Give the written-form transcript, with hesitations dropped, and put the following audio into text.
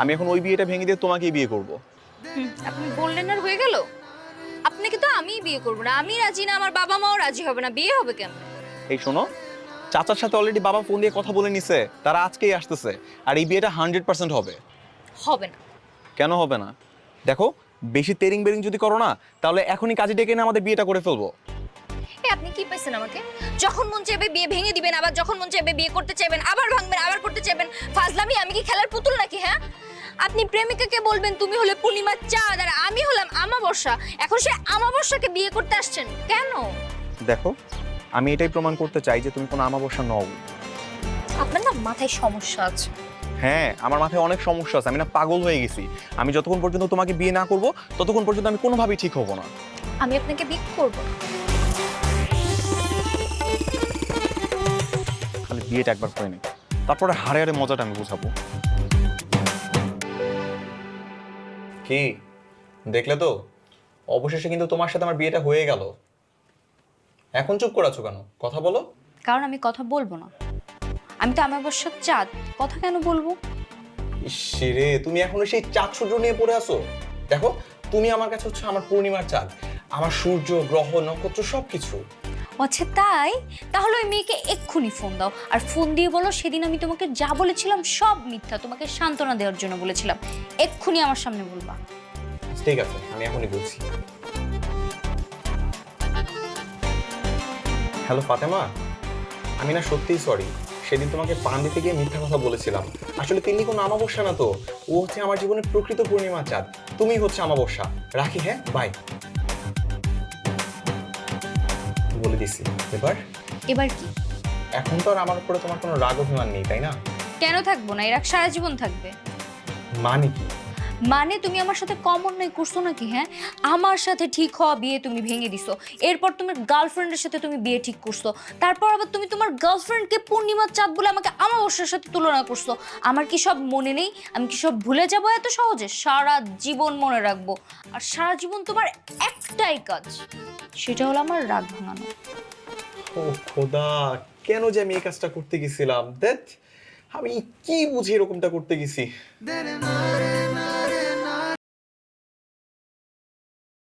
আমি এখন ওই বিয়েটা ভেঙে দিয়ে তোমাকেই বিয়ে করব। আপনি বললেন আর হয়ে গেল? আপনাকে তো আমিই বিয়ে করবো না, আমি রাজি না, আমার বাবা মাও রাজি হবে না, বিয়ে হবে কেন? এই শোনো, চাচার সাথে অলরেডি বাবা ফোন দিয়ে কথা বলে নিছে, তারা আজকেই আসতেছে। আর এই বিয়েটা 100% হবে। হবে না। কেন হবে না? দেখো, বেশি তেরিং বেরিং যদি করো না, তাহলে এখনই কাজে ডেকে এনে আমাদের বিয়েটা করে ফেলবো। আপনি কি পাইছেন আমাকে? যখন মন চাইবে বিয়ে ভেঙে দিবেন, আবার যখন মন চাইবে বিয়ে করতে চাইবেন, আবার ভাঙবেন, আবার করতে চাইবেন। ফাজলামি? আমি কি খেলার পুতুল নাকি? হ্যাঁ, আপনি প্রেমিকাকে বলবেন তুমি হলে পূর্ণিমার চাঁদ আর আমি হলাম আমাবস্যা। এখন সে আমাবস্যাকে বিয়ে করতে আসছেন কেন? দেখো, আমি এটাই প্রমাণ করতে চাই যে তুমি কোনো আমাবস্যা নও। আপনার না মাথায় সমস্যা আছে। হ্যাঁ, আমার মাথায় অনেক সমস্যা আছে, আমি না পাগল হয়ে গেছি। আমি যতক্ষণ পর্যন্ত তোমাকে বিয়ে না করব, ততক্ষণ পর্যন্ত আমি কোনোভাবেই ঠিক হব না। আমি আপনাকে বিয়ে করব না। খালি বিয়েটা একবার করে নি, তারপরে হারে হারে মজাটা আমি বুঝাবো। কি দেখলে তো, অবশেষে কিন্তু তোমার সাথে আমার বিয়েটা হয়ে গেল। এখন চুপ করে আছো কেন? কথা বলো। কারণ আমি কথা বলবো না। আমি তো আমাবস্যার চাঁদ, কথা কেন বলবো? ইসরে, তুমি এখনো সেই চাঁদ সূর্য নিয়ে পড়ে আছো। দেখো, তুমি আমার কাছে হচ্ছে আমার পূর্ণিমার চাঁদ, আমার সূর্য গ্রহ নক্ষত্র সবকিছু। আচ্ছা তাই? তাহলে ওই মেয়েকে এক্ষুনি ফোন দাও, আর ফোন দিয়ে বলো সেদিন আমি তোমাকে যা বলেছিলাম সব মিথ্যা, তোমাকে সান্ত্বনা দেওয়ার জন্য বলেছিলাম। এক্ষুনি আমার সামনে বলবা। ঠিক আছে, আমি এখনই বলছি। হ্যালো ফাতেমা, আমি না সত্যিই সরি, সেদিন তোমাকে পান দিতে গিয়ে মিথ্যা কথা বলেছিলাম। আসলে তিনি কোনো আমাবস্যা না তো, ও হচ্ছে আমার জীবনের প্রকৃত পূর্ণিমা চাঁদ। তুমি হচ্ছে আমাবস্যা। রাখি, হ্যাঁ, বাই। বলে দিছি। এবার এবার কি? এখন তো আর আমার উপরে তোমার কোনো রাগ অভিমান নেই, তাই না? কেন থাকবো না? এর সারা জীবন থাকবে। মানে কি? মানে তুমি আমার সাথে কম অন্যায় করছো নাকি? হ্যাঁ, আমার সাথে ঠিক হওয়া বিয়ে তুমি ভেঙে দিছো, এরপর তোমার গার্লফ্রেন্ডের সাথে তুমি বিয়ে ঠিক করছো, তারপর আবার তুমি তোমার গার্লফ্রেন্ডকে পূর্ণিমার চাঁদ বলে আমাকে আমাবস্যার সাথে তুলনা করছো। আমার কি সব মনে নেই? আমি কি সব ভুলে যাবো এত সহজে? সারা জীবন মনে রাখবো। আর সারা জীবন তোমার একটাই কাজ, সেটা হলো আমার রাগ ভাঙানো। ও খোদা, কেন যে আমি এই কাজটা করতে গেছিলাম? দেখ, আমি কি বুঝি এরকমটা করতে গেছি।